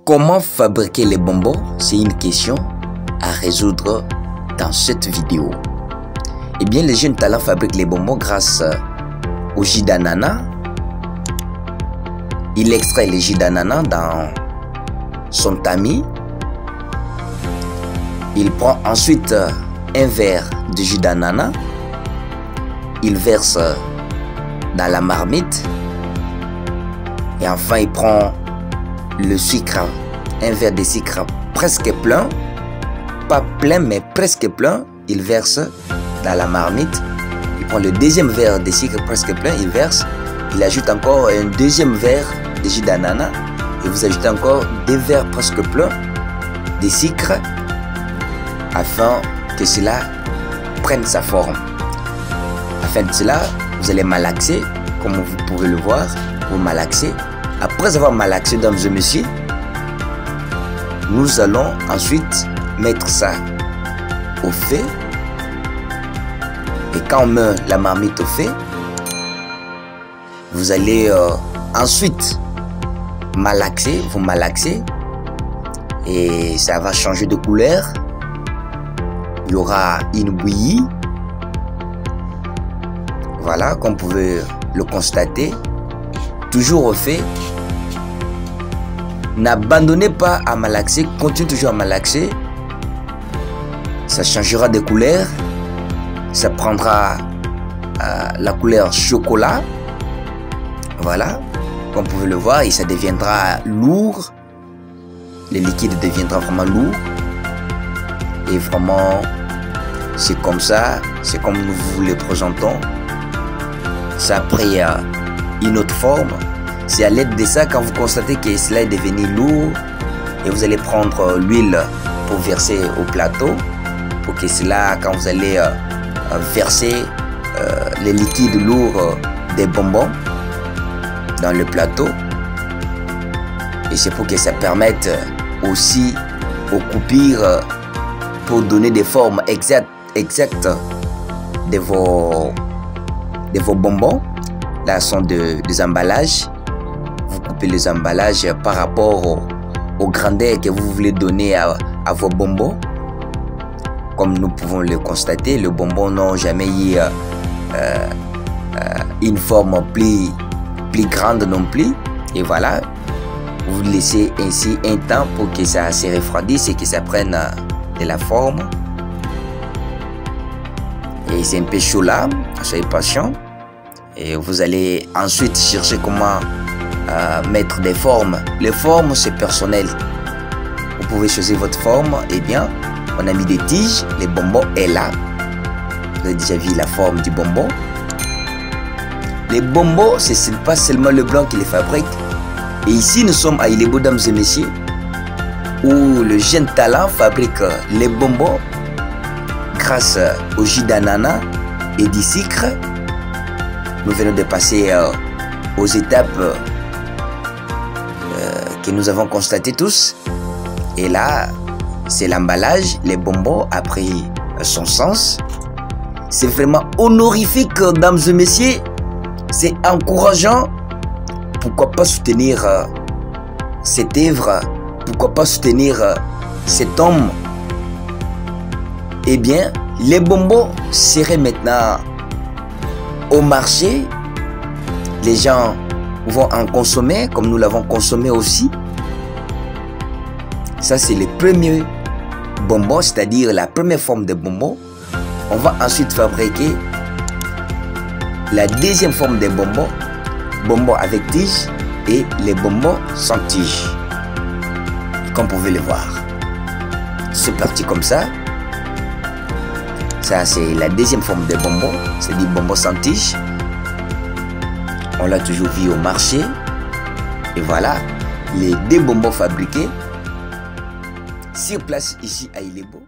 Comment fabriquer les bonbons? C'est une question à résoudre dans cette vidéo. Eh bien, les jeunes talents fabriquent les bonbons grâce au jus d'ananas. Il extrait le jus d'ananas dans son tamis. Il prend ensuite un verre de jus d'ananas. Il verse dans la marmite. Et enfin, il prend le sucre, un verre de sucre presque plein. Pas plein, mais presque plein. Il verse dans la marmite. Il prend le deuxième verre de sucre presque plein. Il verse. Il ajoute encore un deuxième verre de jus d'ananas. Et vous ajoutez encore 2 verres presque pleins de sucre afin que cela prenne sa forme. Afin de cela, vous allez malaxer, comme vous pouvez le voir. Vous malaxez. Après avoir malaxé, mesdames et messieurs, nous allons ensuite mettre ça au feu. Et quand on met la marmite au feu, vous allez ensuite malaxer, vous malaxez et ça va changer de couleur. Il y aura une bouillie. Voilà, comme vous pouvez le constater. Toujours au feu. N'abandonnez pas à malaxer, continuez toujours à malaxer. Ça changera de couleur. Ça prendra la couleur chocolat. Voilà, comme vous pouvez le voir, et ça deviendra lourd. Le liquide deviendra vraiment lourd. Et vraiment, c'est comme ça, c'est comme nous vous le présentons. Ça a pris une autre forme. C'est à l'aide de ça, quand vous constatez que cela est devenu lourd, et vous allez prendre l'huile pour verser au plateau, pour que cela, quand vous allez verser les liquides lourds des bonbons dans le plateau, et c'est pour que ça permette aussi aux coupures pour donner des formes exactes de vos bonbons. Là sont des emballages. Vous coupez les emballages par rapport aux grandeurs que vous voulez donner à vos bonbons. Comme nous pouvons le constater, les bonbons n'ont jamais eu une forme plus grande non plus. Et voilà, vous laissez ainsi un temps pour que ça se refroidisse et que ça prenne de la forme. Et c'est un peu chaud là, soyez patient. Et vous allez ensuite chercher comment mettre des formes. Les formes, c'est personnel. Vous pouvez choisir votre forme. Eh bien, on a mis des tiges. Les bonbons est là. Vous avez déjà vu la forme du bonbon. Les bonbons, c'est pas seulement le blanc qui les fabrique. Et ici, nous sommes à Ilebo, mesdames et messieurs, où le jeune talent fabrique les bonbons grâce au jus d'ananas et du sucre. Nous venons de passer aux étapes que nous avons constatées tous. Et là, c'est l'emballage. Les bonbons a pris son sens. C'est vraiment honorifique, mesdames et messieurs. C'est encourageant. Pourquoi pas soutenir cette œuvre? Pourquoi pas soutenir cet homme? Eh bien, les bonbons seraient maintenant au marché. Les gens vont en consommer comme nous l'avons consommé aussi. Ça, c'est le premier bonbon, c'est-à-dire la première forme de bonbon. On va ensuite fabriquer la deuxième forme de bonbons, bonbons avec tige et les bonbons sans tige. Comme vous pouvez le voir, c'est parti comme ça. Ça, c'est la deuxième forme de bonbons, c'est du bonbon sans tige. On l'a toujours vu au marché. Et voilà, les 2 bonbons fabriqués sur place ici à Ilebo.